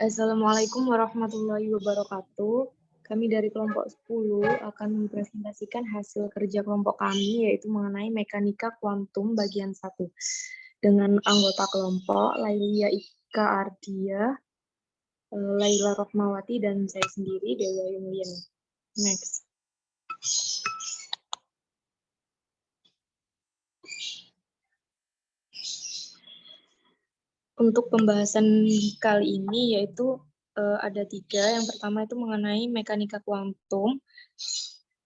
Assalamualaikum warahmatullahi wabarakatuh. Kami dari kelompok 10 akan mempresentasikan hasil kerja kelompok kami, yaitu mengenai mekanika kuantum bagian 1. Dengan anggota kelompok, Lailia Ika Ardia, Laila Rohmawati, dan saya sendiri, Dewa Yunlian. Next. Untuk pembahasan kali ini yaitu ada 3. Yang pertama itu mengenai mekanika kuantum,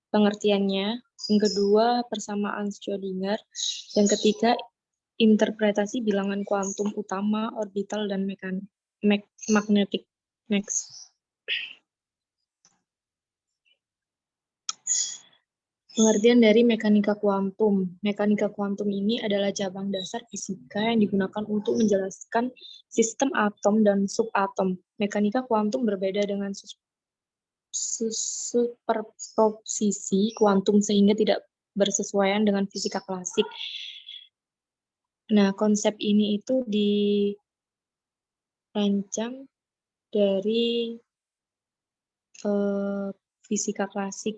pengertiannya. Yang kedua, persamaan Schrödinger. Yang ketiga, interpretasi bilangan kuantum utama, orbital, dan magnetik. Next. Pengertian dari mekanika kuantum. Mekanika kuantum ini adalah cabang dasar fisika yang digunakan untuk menjelaskan sistem atom dan subatom. Mekanika kuantum berbeda dengan superposisi kuantum sehingga tidak bersesuaian dengan fisika klasik. Nah, konsep ini itu dirancang dari fisika klasik.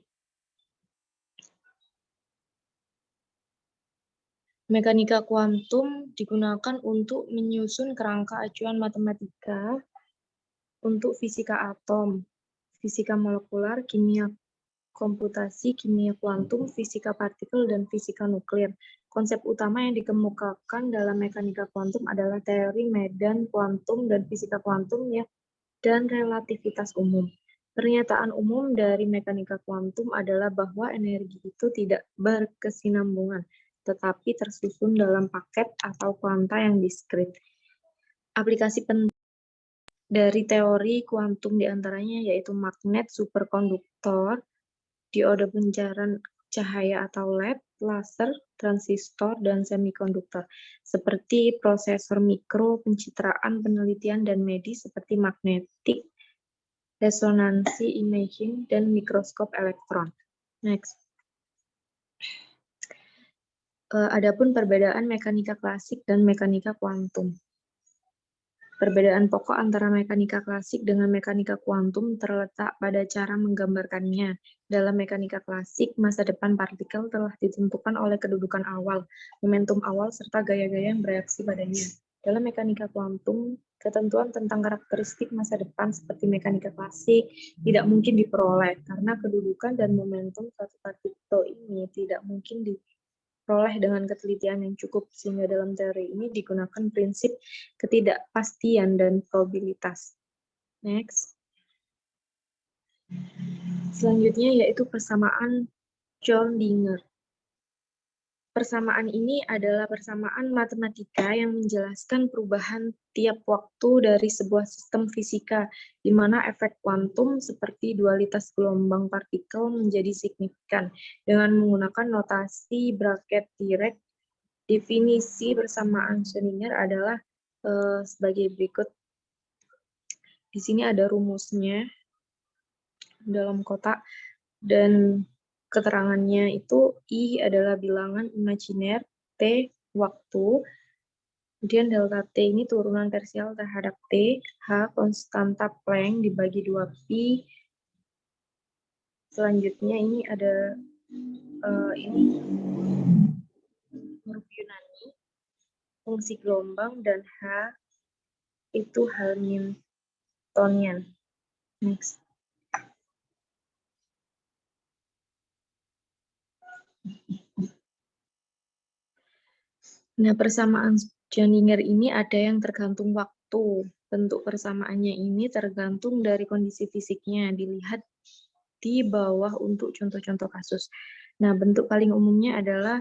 Mekanika kuantum digunakan untuk menyusun kerangka acuan matematika untuk fisika atom, fisika molekular, kimia komputasi, kimia kuantum, fisika partikel, dan fisika nuklir. Konsep utama yang dikemukakan dalam mekanika kuantum adalah teori medan kuantum dan fisika kuantum ya, dan relativitas umum. Pernyataan umum dari mekanika kuantum adalah bahwa energi itu tidak berkesinambungan, tetapi tersusun dalam paket atau kuanta yang diskrit. Aplikasi penting dari teori kuantum diantaranya yaitu magnet, superkonduktor, diode pancaran cahaya atau LED, laser, transistor, dan semikonduktor, seperti prosesor mikro, pencitraan, penelitian, dan medis seperti magnetik, resonansi imaging, dan mikroskop elektron. Next. Adapun perbedaan mekanika klasik dan mekanika kuantum. Perbedaan pokok antara mekanika klasik dengan mekanika kuantum terletak pada cara menggambarkannya. Dalam mekanika klasik, masa depan partikel telah ditentukan oleh kedudukan awal, momentum awal, serta gaya-gaya yang bereaksi padanya. Dalam mekanika kuantum, ketentuan tentang karakteristik masa depan seperti mekanika klasik tidak mungkin diperoleh, karena kedudukan dan momentum suatu partikel ini tidak mungkin diperoleh dengan ketelitian yang cukup, sehingga dalam teori ini digunakan prinsip ketidakpastian dan probabilitas. Next. Selanjutnya yaitu persamaan Schrödinger. Persamaan ini adalah persamaan matematika yang menjelaskan perubahan tiap waktu dari sebuah sistem fisika, di mana efek kuantum seperti dualitas gelombang partikel menjadi signifikan. Dengan menggunakan notasi braket Dirac, definisi persamaan Schrödinger adalah sebagai berikut. Di sini ada rumusnya dalam kotak, dan keterangannya itu I adalah bilangan imajiner, T waktu, kemudian delta T ini turunan parsial terhadap T, H konstanta Planck dibagi 2pi. Selanjutnya ini ada ini huruf Yunani, fungsi gelombang, dan H itu Hamiltonian. Next. Nah, persamaan Schrödinger ini ada yang tergantung waktu. Bentuk persamaannya ini tergantung dari kondisi fisiknya. Dilihat di bawah untuk contoh-contoh kasus. Nah, bentuk paling umumnya adalah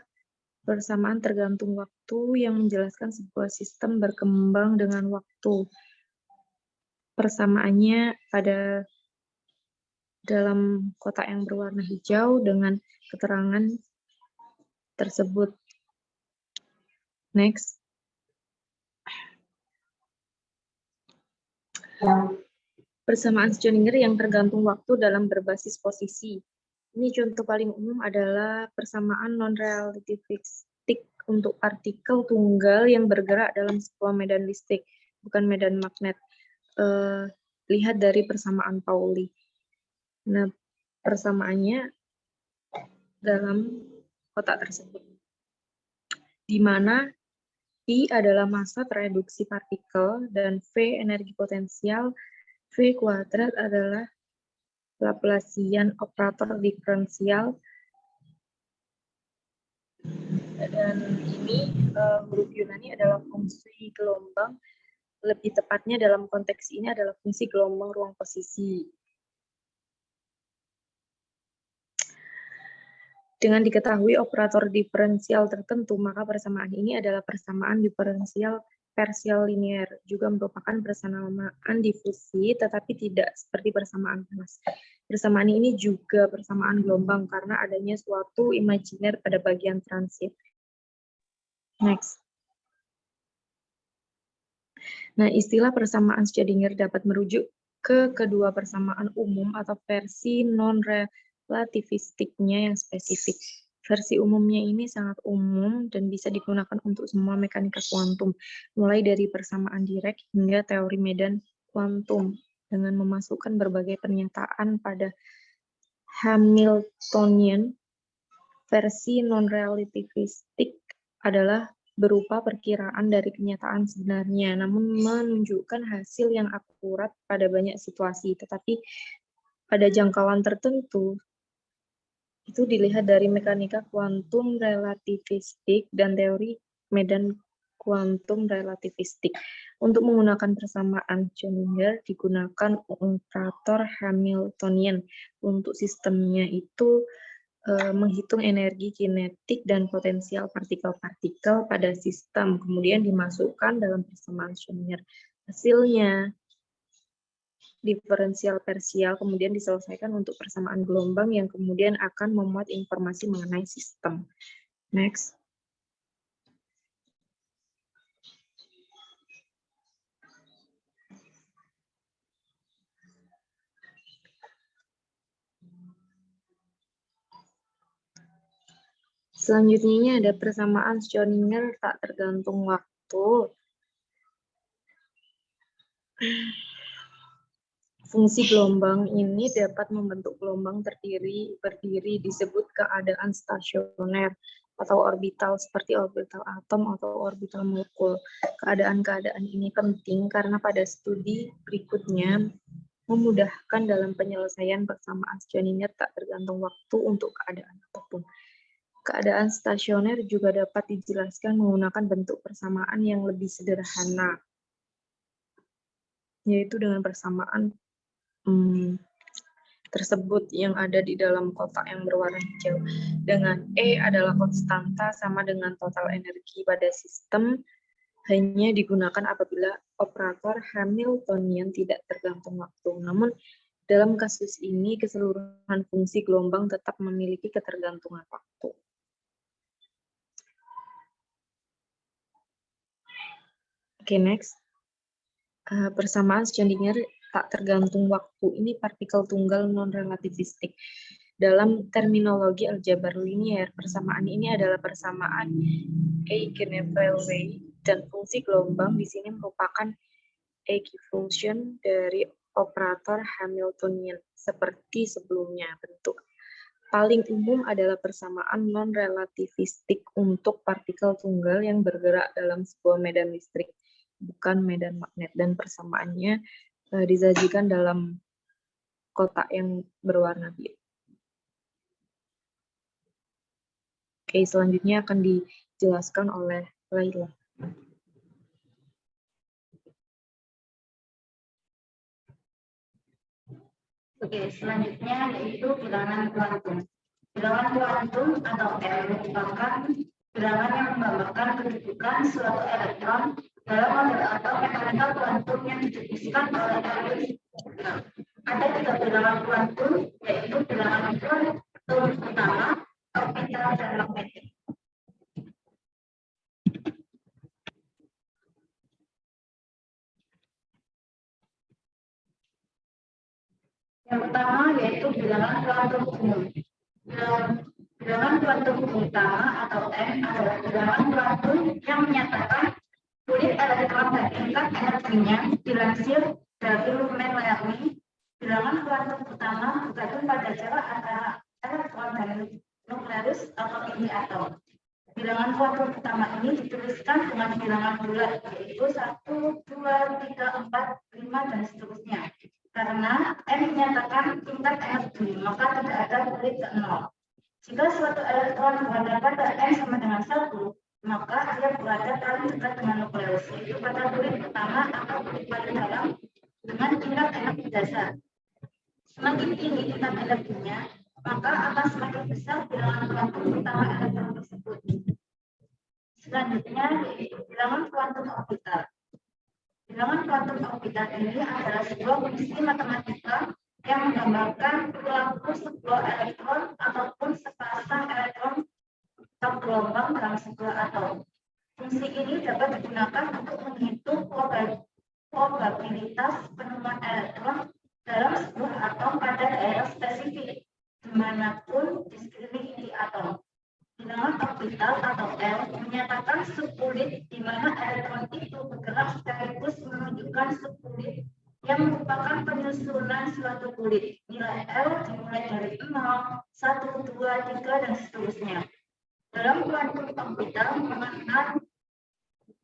persamaan tergantung waktu yang menjelaskan sebuah sistem berkembang dengan waktu. Persamaannya pada dalam kotak yang berwarna hijau dengan keterangan tersebut. Next. Persamaan Schrödinger yang tergantung waktu dalam berbasis posisi. Ini contoh paling umum adalah persamaan non-relativistik untuk partikel tunggal yang bergerak dalam sebuah medan listrik, bukan medan magnet. lihat dari persamaan Pauli. Nah, persamaannya dalam kotak tersebut, di mana I adalah massa tereduksi partikel dan V energi potensial, V kuadrat adalah Laplacian operator diferensial, dan ini huruf Yunani adalah fungsi gelombang, lebih tepatnya dalam konteks ini adalah fungsi gelombang ruang posisi. Dengan diketahui operator diferensial tertentu, maka persamaan ini adalah persamaan diferensial parsial linear, juga merupakan persamaan difusi, tetapi tidak seperti persamaan panas. Persamaan ini juga persamaan gelombang karena adanya suatu imajiner pada bagian transit. Next. Nah, istilah persamaan Schrödinger dapat merujuk ke kedua persamaan umum atau versi non-relativistiknya yang spesifik. Versi umumnya ini sangat umum dan bisa digunakan untuk semua mekanika kuantum, mulai dari persamaan direct hingga teori medan kuantum, dengan memasukkan berbagai pernyataan pada Hamiltonian. Versi non-relativistik adalah berupa perkiraan dari kenyataan sebenarnya, namun menunjukkan hasil yang akurat pada banyak situasi, tetapi pada jangkauan tertentu itu dilihat dari mekanika kuantum relativistik dan teori medan kuantum relativistik. Untuk menggunakan persamaan Schrödinger digunakan operator Hamiltonian. Untuk sistemnya itu menghitung energi kinetik dan potensial partikel-partikel pada sistem, kemudian dimasukkan dalam persamaan Schrödinger. Hasilnya diferensial parsial kemudian diselesaikan untuk persamaan gelombang yang kemudian akan memuat informasi mengenai sistem. Next. Selanjutnya ada persamaan Schrödinger tak tergantung waktu. Fungsi gelombang ini dapat membentuk gelombang berdiri disebut keadaan stasioner atau orbital seperti orbital atom atau orbital molekul. Keadaan-keadaan ini penting karena pada studi berikutnya memudahkan dalam penyelesaian persamaan Schrödinger tak tergantung waktu untuk keadaan apapun. Keadaan stasioner juga dapat dijelaskan menggunakan bentuk persamaan yang lebih sederhana, yaitu dengan persamaan tersebut yang ada di dalam kotak yang berwarna hijau, dengan E adalah konstanta sama dengan total energi pada sistem, hanya digunakan apabila operator Hamiltonian tidak tergantung waktu. Namun dalam kasus ini keseluruhan fungsi gelombang tetap memiliki ketergantungan waktu. Oke, next. Persamaan Schrödinger tak tergantung waktu ini partikel tunggal non-relativistik. Dalam terminologi aljabar linier, persamaan ini adalah persamaan Eigenvalue dan fungsi gelombang di sini merupakan eigenfunction dari operator Hamiltonian seperti sebelumnya. Bentuk paling umum adalah persamaan non-relativistik untuk partikel tunggal yang bergerak dalam sebuah medan listrik, bukan medan magnet, dan persamaannya disajikan dalam kotak yang berwarna biru. Oke, selanjutnya akan dijelaskan oleh Laila. Oke, selanjutnya yaitu bilangan kuantum. Bilangan kuantum atau R merupakan bilangan yang menggambarkan kedudukan suatu elektron dalam model atau mekanika kuantum yang didefinisikan oleh Erwin. Ada tiga bilangan kuantum, yaitu bilangan kuantum pertama, orbital, dan magnetik. Yang pertama yaitu bilangan kuantum umum. Bilangan kuantum utama atau M adalah bilangan kuantum yang menyatakan unit elektron dan tingkat energinya dilansir dari Lumen tergantung pada jarak antara elektron dan nukleus atau inti atom. Bilangan kuantum pertama ini dituliskan dengan bilangan bulat, yaitu 1, 2, 3, 4, 5, dan seterusnya. Karena M menyatakan tingkat energi, maka tidak ada kulit ke 0. Jika suatu elektron berada pada N sama dengan 1, maka dia berada paling dekat dengan nukleus, yaitu pada kulit pertama atau kulit paling dalam dengan tingkat energi dasar. Semakin tinggi tingkat energinya, maka akan semakin besar bilangan kuantum pertama elektron tersebut. Selanjutnya yaitu bilangan kuantum orbital. Bilangan kuantum orbital ini adalah sebuah fungsi matematika yang menggambarkan perilaku sebuah elektron ataupun sepasang elektron tergelombang dalam sebuah atom. Fungsi ini dapat digunakan untuk menghitung probabilitas penemuan elektron dalam sebuah atom pada daerah spesifik, dimanapun di sekeliling inti atom. Bilangan orbital atau L menyatakan subkulit di mana elektron itu bergerak sekaligus menunjukkan subkulit yang merupakan penyusunan suatu kulit. Nilai L dimulai dari 0, 1, 2, 3, dan seterusnya. Dalam kuantum orbital mengenal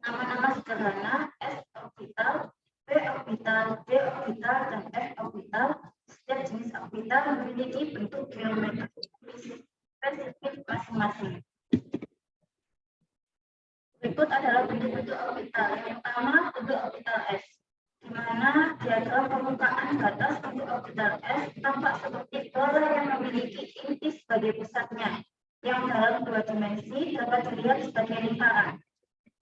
nama-nama sederhana S orbital, P orbital, D orbital, dan F orbital. Setiap jenis orbital memiliki bentuk geometris spesifik masing-masing. Berikut adalah bentuk-bentuk orbital. Yang pertama, bentuk orbital S, di mana diagram permukaan batas untuk orbital S tampak seperti bola yang memiliki inti sebagai pusatnya, yang dalam 2 dimensi dapat dilihat sebagai lingkaran.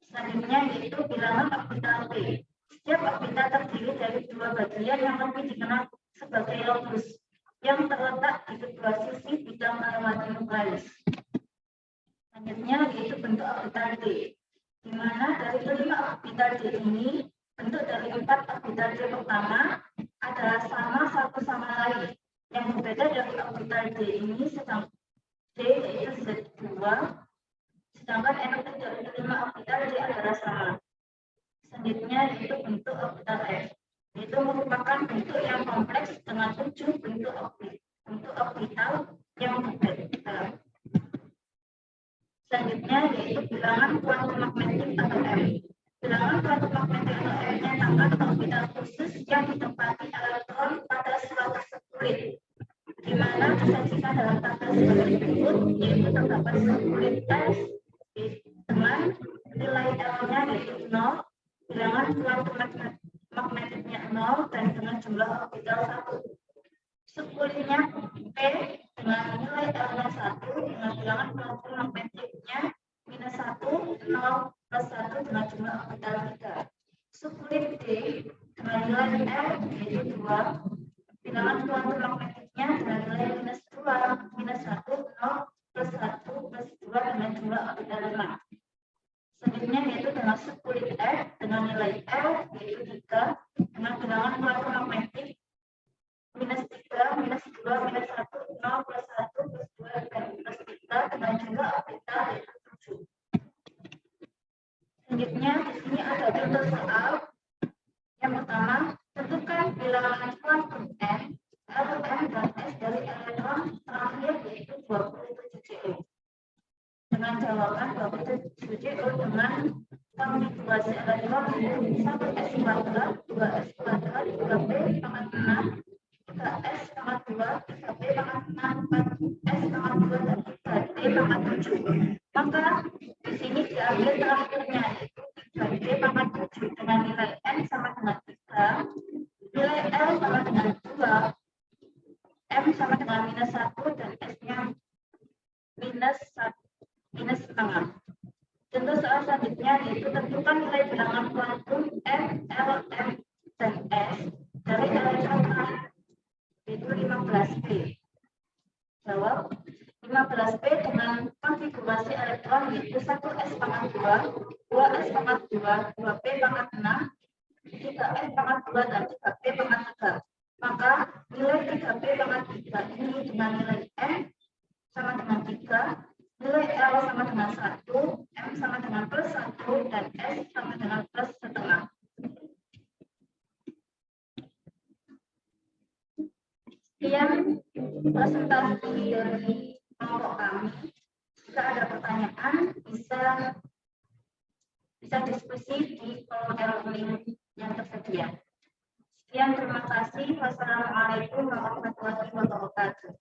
Selanjutnya yaitu bilangan orbital P. Setiap orbital terdiri dari 2 bagian yang lebih dikenal sebagai lobus, yang terletak di kedua sisi bidang melewati nukleus. Selanjutnya yaitu bentuk orbital D, di mana dari 5 orbital D ini, bentuk dari 4 orbital D pertama adalah sama satu sama lain. Yang berbeda dari orbital D ini sedang D yaitu Z2, sedangkan energi dari 5 orbital D adalah sama. Selanjutnya yaitu bentuk orbital F. Itu merupakan bentuk yang kompleks dengan 7 bentuk orbital yang berbeda. Selanjutnya yaitu bilangan kuantum magnetik atau M. Bilangan kuantum magnetik atau M menyatakan orbital khusus yang ditempati elektron pada suatu subkulit, di mana disajikan dalam tabel sebagai berikut, yaitu terdapat subkulit S dengan nilai L-nya yaitu 0, bilangan kuantum magnetiknya 0, dan dengan jumlah orbital 1. Subkulitnya P dengan nilai L-nya 1 dengan bilangan kuantum magnetiknya minus 1, 0, plus 1 dengan jumlah orbital 3. Subkulit D dengan nilai L yaitu 2, bilangan kuantum magnetiknya dengan nilai minus 2, minus 1, 0, plus 1, plus 2 dengan jumlah orbital 5. Selanjutnya yaitu dengan subkulit F dengan nilai L yaitu 3 dengan bilangan kuantum magnetik minus 3, minus 2, minus 1, 0, plus 1, plus 2, dan plus 3 dengan jumlah orbital yaitu 7. Selanjutnya di sini ada contoh soal. Yang pertama, tentukan bilangan kuantum N, L, M, dan S dari elektron terakhir yaitu 27 JU. Dengan jawaban 27 JU dengan konfigurasi elektron yaitu 1 S kuadrat, 2 S kuadrat, 2 P pangkat 6, 3 S pangkat 2, 3 P pangkat 6, 4 S pangkat 2, dan 3 D pangkat 7. Maka di sini diambil terakhirnya yaitu 3 D pangkat 7 dengan nilai N sama dengan 3, nilai L sama dengan 2, M sama dengan minus 1, dan S-nya minus setengah. Contoh soal selanjutnya yaitu tentukan nilai bilangan kuantum N, L, M, dan S dari elektron terakhir yaitu 15P. Jawab 15P dengan konfigurasi elektron yaitu 1S pangkat 2, 2S pangkat 2, 2P pangkat 6, 3S pangkat 2, dan 3P pangkat 3. Maka nilai 3P pangkat 3 ini dengan nilai M sama dengan 3, nilai L sama dengan 1, M sama dengan plus 1, dan S sama dengan plus setengah. Sekian presentasi dari kelompok kami. Jika ada pertanyaan, bisa diskusi di kolom link yang tersedia. Sekian, terima kasih. Wassalamualaikum warahmatullahi wabarakatuh.